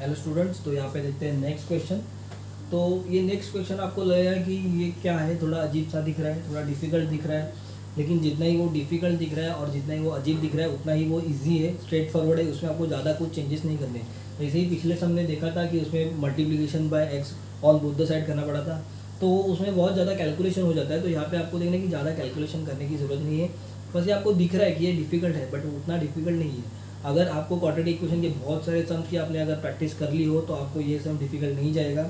Hello students, तो यहाँ पे देखते हैं नेक्स्ट क्वेश्चन। तो ये नेक्स्ट क्वेश्चन आपको लगेगा कि ये क्या है, थोड़ा अजीब सा दिख रहा है, थोड़ा डिफिकल्ट दिख रहा है। लेकिन जितना ही वो डिफिकल्ट दिख रहा है और जितना ही वो अजीब दिख रहा है उतना ही वो इजी है, स्ट्रेट फॉरवर्ड है। उसमें आपको ज़्यादा कुछ चेंजेस नहीं करने। जैसे ही पिछले सम ने देखा था कि उसमें multiplication bye x on both the side करना पड़ा था, तो उसमें बहुत ज़्यादा कैलकुलेशन हो जाता है। तो यहाँ पे आपको देखना कि ज़्यादा कैलकुलेशन करने की ज़रूरत नहीं है। बस ये आपको दिख रहा है कि ये डिफिकल्ट है, बट उतना डिफिकल्ट नहीं है। अगर आपको क्वाड्रेटिक इक्वेशन के बहुत सारे सम्स की आपने अगर प्रैक्टिस कर ली हो तो आपको ये सम डिफिकल्ट नहीं जाएगा।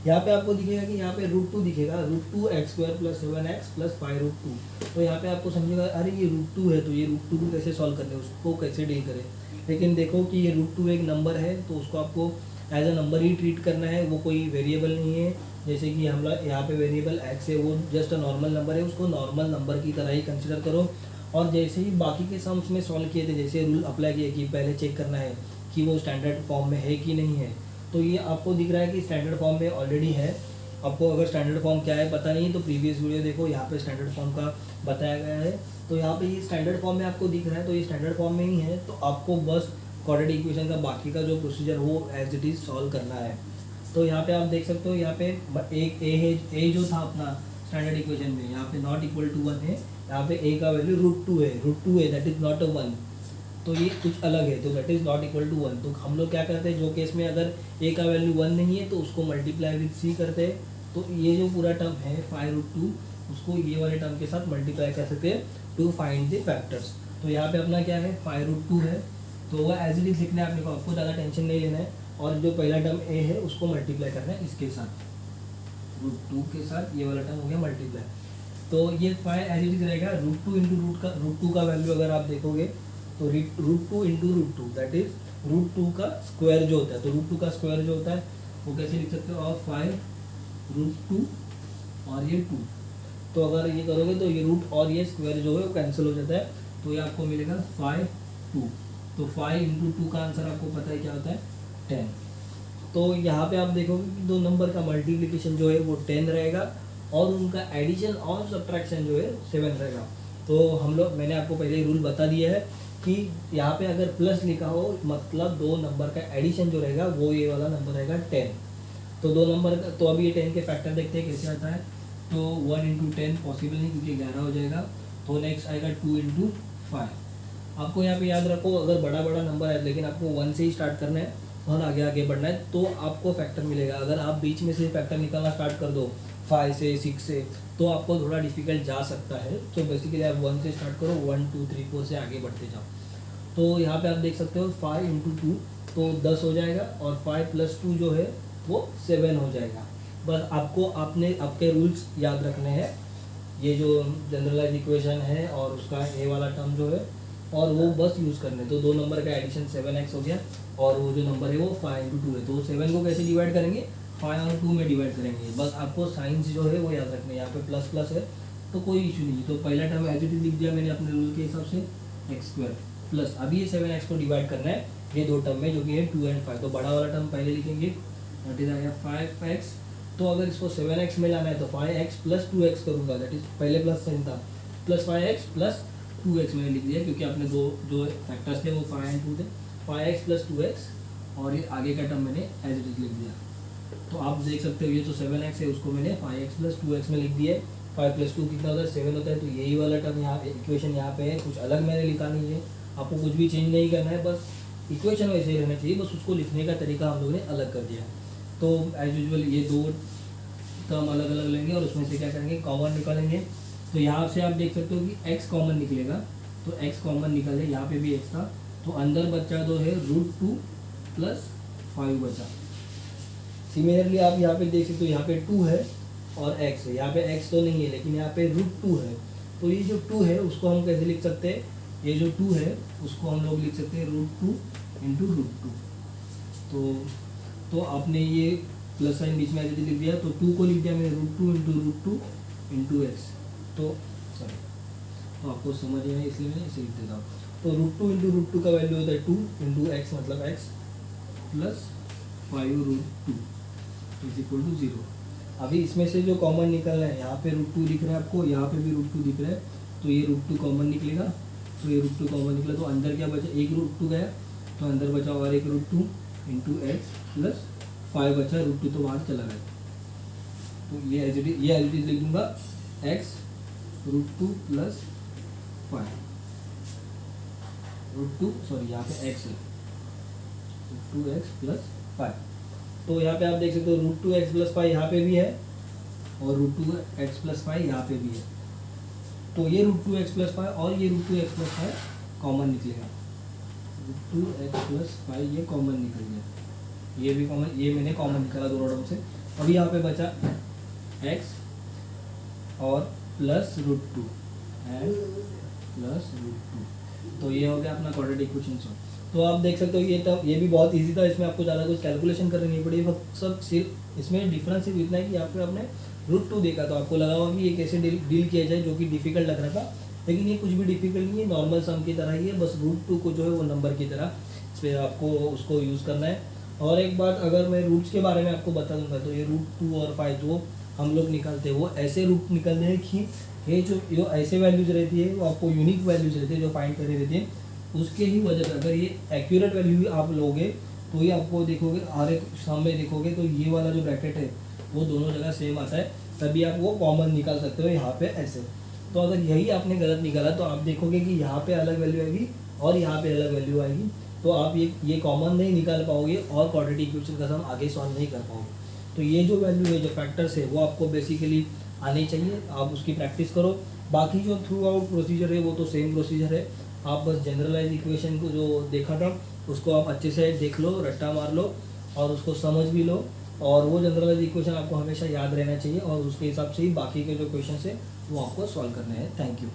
यहाँ पे आपको दिखेगा कि यहाँ पे √2 दिखेगा, √2x² + 7x + 5√2। तो यहाँ पे आपको समझेगा अरे ये √2 है, तो ये √2 को कैसे सॉल्व करने, उसको कैसे डील करें। लेकिन देखो कि ये √2 एक नंबर है, तो उसको आपको एज अ नंबर ही ट्रीट करना है, वो कोई वेरिएबल नहीं है। जैसे कि हम लोग यहाँ पे वेरिएबल x है, वो जस्ट अ नॉर्मल नंबर है, उसको नॉर्मल नंबर की तरह ही कंसिडर करो। और जैसे ही बाकी के सम्स में सॉल्व किए थे, जैसे रूल अप्लाई किए कि पहले चेक करना है कि वो स्टैंडर्ड फॉर्म में है कि नहीं है, तो ये आपको दिख रहा है कि स्टैंडर्ड फॉर्म में ऑलरेडी है। आपको अगर स्टैंडर्ड फॉर्म क्या है पता नहीं तो प्रीवियस वीडियो देखो, यहाँ पे स्टैंडर्ड फॉर्म का बताया गया है। तो यहाँ पे ये स्टैंडर्ड फॉर्म में आपको दिख रहा है, तो ये स्टैंडर्ड फॉर्म में ही है। तो आपको बस क्वाड्रेटिक इक्वेशन का बाकी का जो प्रोसीजर हो एज इट इज़ सॉल्व करना है। तो यहाँ पे आप देख सकते हो, यहाँ पे एक ए है, ए जो था अपना स्टैंडर्ड इक्वेशन में, यहाँ पे नॉट इक्वल टू 1 है। यहाँ पे ए का वैल्यू √2 है, √2 है, दैट इज़ नॉट अ 1। तो ये कुछ अलग है, तो that is not equal to 1। तो हम लोग क्या करते हैं, जो केस में अगर ए का वैल्यू 1 नहीं है तो उसको मल्टीप्लाई विथ सी करते हैं। तो ये जो पूरा टर्म है 5√2, उसको ये वाले टर्म के साथ मल्टीप्लाई कर सकते हैं टू फाइंड द फैक्टर्स। तो यहाँ पे अपना क्या है 5√2 है, तो वह एज इट इज लिखना है, आपको ज़्यादा टेंशन नहीं लेना है। और जो पहला टर्म ए है उसको मल्टीप्लाई करना है इसके साथ, √2 के साथ ये वाला टर्म हो गया मल्टीप्लाई। तो ये 5 एज इट इज रहेगा। √2 इंटू √2 का वैल्यू अगर आप देखोगे तो √2 इंटू √2 दैट इज √2 का स्क्वायर जो होता है। तो √2 का स्क्वायर जो होता है वो कैसे लिख सकते हो, और 5√2 और ये 2। तो अगर ये करोगे तो ये रूट और ये स्क्वायर जो है वो कैंसिल हो जाता है, तो ये आपको मिलेगा 5 2। तो 5 इंटू 2 का आंसर आपको पता है क्या होता है, 10। तो यहाँ पे आप देखोगे कि दो नंबर का मल्टीप्लिकेशन जो है वो 10 रहेगा और उनका एडिशन और सब्ट्रैक्शन जो है 7 रहेगा। तो मैंने आपको पहले ही रूल बता दिया है कि यहाँ पे अगर प्लस लिखा हो मतलब दो नंबर का एडिशन जो रहेगा वो ये वाला नंबर रहेगा 10। तो दो नंबर का, तो अभी ये 10 के फैक्टर देखते हैं कैसे आता है। तो 1 इंटू 10 पॉसिबल नहीं क्योंकि 11 हो जाएगा। तो नेक्स्ट आएगा 2 इंटू 5। आपको यहाँ पे याद रखो, अगर बड़ा बड़ा नंबर है लेकिन आपको 1 से ही स्टार्ट करना है और आगे आगे बढ़ना है तो आपको फैक्टर मिलेगा। अगर आप बीच में से फैक्टर निकालना स्टार्ट कर दो 5 से 6 से, तो आपको थोड़ा डिफिकल्ट जा सकता है। तो बेसिकली आप 1 से स्टार्ट करो, 1 2 3 4 से आगे बढ़ते जाओ। तो यहाँ पे आप देख सकते हो 5 इंटू 2 तो 10 हो जाएगा और 5 + 2 जो है वो 7 हो जाएगा। बस आपको आपके रूल्स याद रखने हैं, ये जो जनरलाइज इक्वेशन है और उसका ए वाला टर्म जो है और वो बस यूज़ करने। तो दो नंबर का एडिशन 7x हो गया और वो जो नंबर है वो 5 इंटू 2 है। तो 7 को कैसे डिवाइड करेंगे, 5 और 2 में डिवाइड करेंगे। बस आपको साइंस जो है वो याद रखने, यहाँ पे प्लस प्लस है तो कोई इशू नहीं। तो पहला टर्म एज इट इज लिख दिया मैंने अपने रूल के हिसाब से, x² प्लस अभी ये 7x को डिवाइड करना है ये दो टर्म में जो कि है 2 और 5। तो बड़ा वाला टर्म पहले लिखेंगे, दैट इज आ गया 5x। तो अगर इसको 7x में लाना है तो 5x + 2x करूँगा, दैट इज पहले प्लस साइन था, प्लस 5x + 2x मैंने लिख दिया क्योंकि आपने दो जो फैक्टर्स थे वो 5 और 2 थे। 5x + 2x और ये आगे का टर्म मैंने एज इट इज लिख दिया। तो आप देख सकते हो ये जो 7x है उसको मैंने 5x + 2x में लिख दिया है। 5 + 2 कितना होता है, 7 होता है। तो यही वाला टर्म यहाँ इक्वेशन यहाँ पे है, कुछ अलग मैंने लिखा नहीं है। आपको कुछ भी चेंज नहीं करना है, बस इक्वेशन वैसे ही रहना चाहिए, बस उसको लिखने का तरीका हम लोगों ने अलग कर दिया। तो एज यूजुअल ये दो टर्म अलग अलग लेंगे और उसमें से क्या करेंगे, कॉमन निकालेंगे। तो यहाँ से आप देख सकते हो कि x कॉमन निकलेगा, तो x कॉमन निकले, यहाँ पे भी x था तो अंदर बचा जो है √2 + 5 बचा। सिमिलरली आप यहाँ पे देख सकते हो, यहाँ पे 2 है और x है, यहाँ पे x तो नहीं है लेकिन यहाँ पे √2 है। तो ये जो 2 है उसको हम कैसे लिख सकते हैं, ये जो 2 है उसको हम लोग लिख सकते हैं √2 इंटू √2। तो आपने ये प्लस साइन बीच में ऐसे लिख दिया, तो 2 को लिख दिया मैंने √2 इंटू √2 इंटू x। तो सॉरी, तो आपको समझ में आए इसलिए मैं इसे लिख देता हूँ। तो √2 इंटू √2 का वैल्यू होता है 2 इंटू x मतलब x + 5√2 = 0। अभी इसमें से जो कॉमन निकलना है, यहाँ पे √2 दिख रहा है आपको, यहाँ पे भी √2 दिख रहा है, तो ये √2 कॉमन निकलेगा। तो ये √2 कॉमन निकला तो अंदर क्या बचा, एक √2 गया तो अंदर बचा और एक √2 इंटू x प्लस 5 बचा, √2 तो बाहर चला गया, तो ये एज इट इज लिख दूंगा x √2 प्लस 5, √2 सॉरी यहाँ पे x है, √2x प्लस 5। तो यहाँ पे आप देख सकते हो √2x प्लस 5 यहाँ पे भी है और √2x प्लस 5 यहाँ पे भी है। तो ये √2x प्लस 5 और ये √2x प्लस 5 कॉमन निकलेगा, √2x प्लस 5 ये कॉमन निकल गया, ये भी कॉमन, ये मैंने कॉमन निकाला दोनों टर्म से। अभी यहाँ पे बचा x और प्लस √2 एंड प्लस √2, तो ये हो गया अपना क्वाड्रेटिक इक्वेशन सॉल्व। तो आप देख सकते हो ये भी बहुत इजी था, इसमें आपको ज़्यादा कुछ कैलकुलेशन करनी नहीं पड़ी, सब सिर्फ इसमें डिफरेंस सिर्फ इतना है कि आपको आपने √2 देखा तो आपको लगा होगा कि ये कैसे डील किया जाए, जो कि डिफिकल्ट लग रहा था, लेकिन ये कुछ भी डिफिकल्ट नहीं है, नॉर्मल सम की तरह ही है, बस √2 को जो है वो नंबर की तरह इस पर आपको उसको यूज़ करना है। और एक बात अगर मैं रूट्स के बारे में आपको बता दूंगा, तो ये √2 और 5 जो हम लोग निकालते हैं वो ऐसे रूट निकलते हैं कि ये जो ऐसे वैल्यूज रहती है वो आपको यूनिक वैल्यूज रहती है जो फाइंड करनी रहती है, उसके ही वजह से अगर ये एक्यूरेट वैल्यू आप लोगे तो ये आपको देखोगे हर एक सम में देखोगे तो ये वाला जो ब्रैकेट है वो दोनों जगह सेम आता है, तभी आप वो कॉमन निकाल सकते हो यहाँ पे ऐसे। तो अगर यही आपने गलत निकाला तो आप देखोगे कि यहाँ पे अलग वैल्यू आएगी और यहाँ पे अलग वैल्यू आएगी, तो आप ये कॉमन नहीं निकाल पाओगे और क्वाड्रेटिक इक्वेशन का सम आगे सॉल्व नहीं कर पाओगे। तो ये जो वैल्यू है, जो फैक्टर्स है, वो आपको बेसिकली आनी चाहिए, आप उसकी प्रैक्टिस करो। बाकी जो थ्रू आउट प्रोसीजर है वो तो सेम प्रोसीजर है, आप बस जनरलाइज इक्वेशन को जो देखा था उसको आप अच्छे से देख लो, रट्टा मार लो और उसको समझ भी लो, और वो जनरलाइज इक्वेशन आपको हमेशा याद रहना चाहिए और उसके हिसाब से ही बाकी के जो क्वेश्चन है वो आपको सॉल्व करने हैं। Thank you.